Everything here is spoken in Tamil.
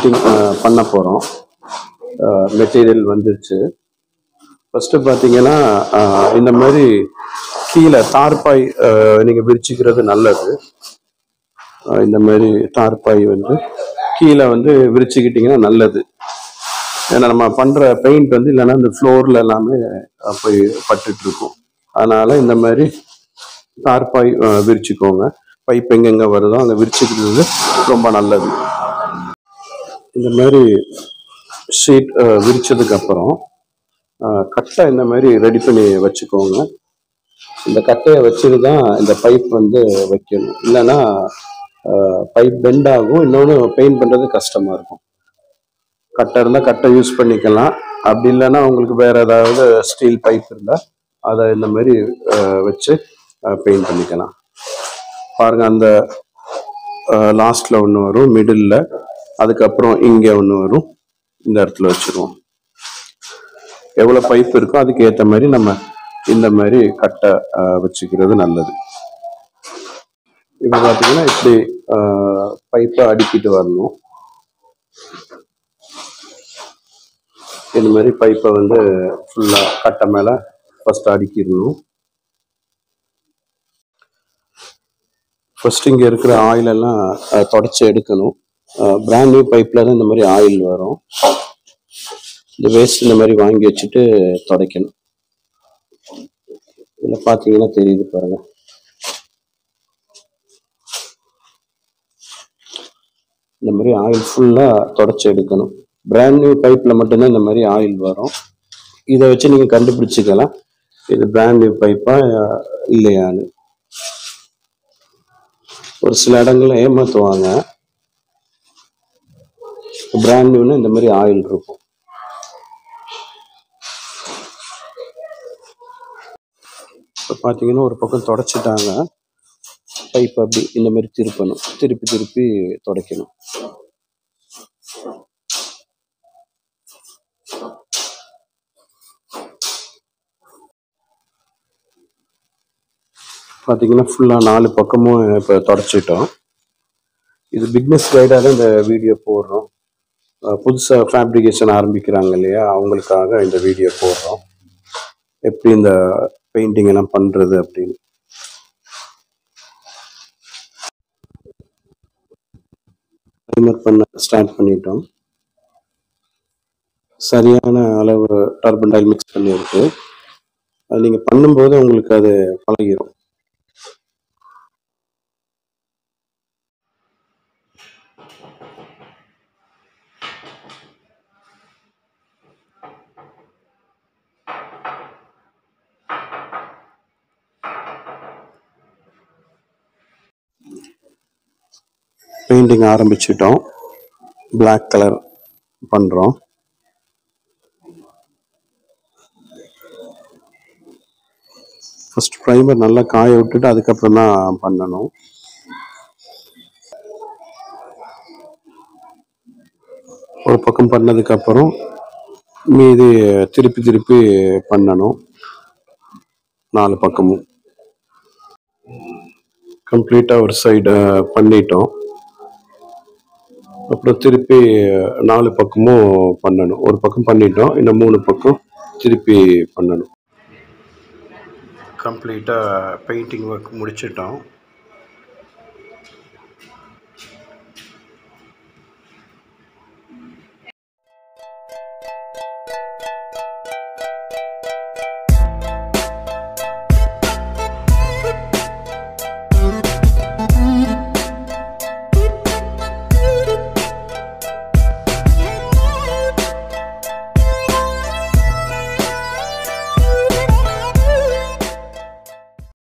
பெயிண்டிங் பண்ண போகிறோம். மெட்டீரியல் வந்துருச்சு. ஃபஸ்ட்டு பார்த்தீங்கன்னா இந்த மாதிரி கீழே தார்பாய் நீங்கள் விரிச்சிக்கிறது நல்லது. இந்த மாதிரி தார்பாய் வந்து கீழே வந்து விரிச்சுக்கிட்டிங்கன்னா நல்லது. ஏன்னா நம்ம பண்ணுற பெயிண்ட் வந்து இல்லைன்னா இந்த ஃப்ளோரில் எல்லாமே போய் பட்டுட்டு இருக்கும். அதனால் இந்த மாதிரி தார்பாய் விரிச்சுக்கோங்க. பைப் எங்கெங்கே வருதோ அங்கே விரிச்சுக்கிறது ரொம்ப நல்லது. இந்த மாதிரி ஷீட் விரிச்சதுக்கப்புறம் கட்டை இந்த மாதிரி ரெடி பண்ணி வச்சுக்கோங்க. இந்த கட்டையை வச்சுட்டு தான் இந்த பைப் வந்து வைக்கணும். இல்லைன்னா பைப் பெண்ட் ஆகும். இன்னொன்று பெயிண்ட் பண்ணுறது கஷ்டமாக இருக்கும். கட்டை இருந்தால் கட்டை யூஸ் பண்ணிக்கலாம். அப்படி இல்லைன்னா உங்களுக்கு வேறு ஏதாவது ஸ்டீல் பைப் இருந்தால் அதை இந்த மாதிரி வச்சு பெயிண்ட் பண்ணிக்கலாம். பாருங்கள், அந்த லாஸ்ட்டில் ஒன்று வரும், மிடில், அதுக்கப்புறம் இங்கே ஒன்று வரும். இந்த இடத்துல வச்சுருவோம். எவ்வளோ பைப் இருக்கோ அதுக்கு ஏற்ற மாதிரி நம்ம இந்த மாதிரி கட்டை வச்சுக்கிறது நல்லது. இப்போ பார்த்தீங்கன்னா இப்படி பைப்பை அடுக்கிட்டு வரணும். இந்த மாதிரி பைப்பை வந்து ஃபுல்லாக கட்டை மேலே ஃபஸ்ட்டு அடுக்கிடணும். ஃபஸ்ட்டு இங்கே இருக்கிற ஆயிலெல்லாம் தொடச்சி எடுக்கணும். பிராண்ட் நியூ பைப்பில் தான் இந்த மாதிரி ஆயில் வரும். இந்த வேஸ்ட் இந்த மாதிரி வாங்கி வச்சுட்டு துடைக்கணும். இதில் பார்த்தீங்கன்னா தெரியுது பாருங்கள். இந்த மாதிரி ஆயில் ஃபுல்லாக தொடச்சி எடுக்கணும். பிராண்ட் நியூ பைப்பில் மட்டும்தான் இந்த மாதிரி ஆயில் வரும். இதை வச்சு நீங்கள் கண்டுபிடிச்சிக்கலாம் இது பிராண்ட் நியூ பைப்பா இல்லையான்னு. ஒரு சில இடங்கள்ல ஏமாற்றுவாங்க. பிராண்ட் நியூன்னு இந்த மாதிரி ஆயில் இருக்கும். இப்போ பார்த்தீங்கன்னா ஒரு பக்கம் தொடச்சிட்டாங்க. பைப் அப்படி இந்த மாதிரி திருப்பணும். திருப்பி திருப்பி துடைக்கணும். பார்த்தீங்கன்னா ஃபுல்லாக 4 பக்கமும் இப்போ தொடச்சிட்டோம். இது பிக்னஸ் கைடாக தான் இந்த வீடியோ போடுறோம். புதுசாக ஃபேப்ரிகேஷன் ஆரம்பிக்கிறாங்க இல்லையா, அவங்களுக்காக இந்த வீடியோ போடுறோம். எப்படி இந்த பெயிண்டிங் எல்லாம் பண்ணுறது அப்படின்னு. ப்ரைமர் பண்ண ஸ்டார்ட் பண்ணிட்டோம். சரியான அளவு டர்பன்டைல் மிக்ஸ் பண்ணியிருக்கு. அது நீங்கள் பண்ணும்போது உங்களுக்கு அது பழகிடும். பெயிண்டிங் ஆரம்பிச்சிட்டோம். பிளாக் கலர் பண்ணுறோம். ஃபர்ஸ்ட் ப்ரைமர் நல்லா காய விட்டுட்டு அதுக்கப்புறம் தான் பண்ணணும். ஒரு பக்கம் பண்ணதுக்கப்புறம் மீதி திருப்பி திருப்பி பண்ணணும். 4 பக்கமும் கம்ப்ளீட்டாக ஒரு சைடு பண்ணிட்டோம். அப்புறம் திருப்பி 4 பக்கமும் பண்ணணும். ஒரு பக்கம் பண்ணிட்டோம், இன்னும் 3 பக்கம் திருப்பி பண்ணணும். கம்ப்ளீட்டாக பெயிண்டிங் ஒர்க் முடிச்சிட்டோம்.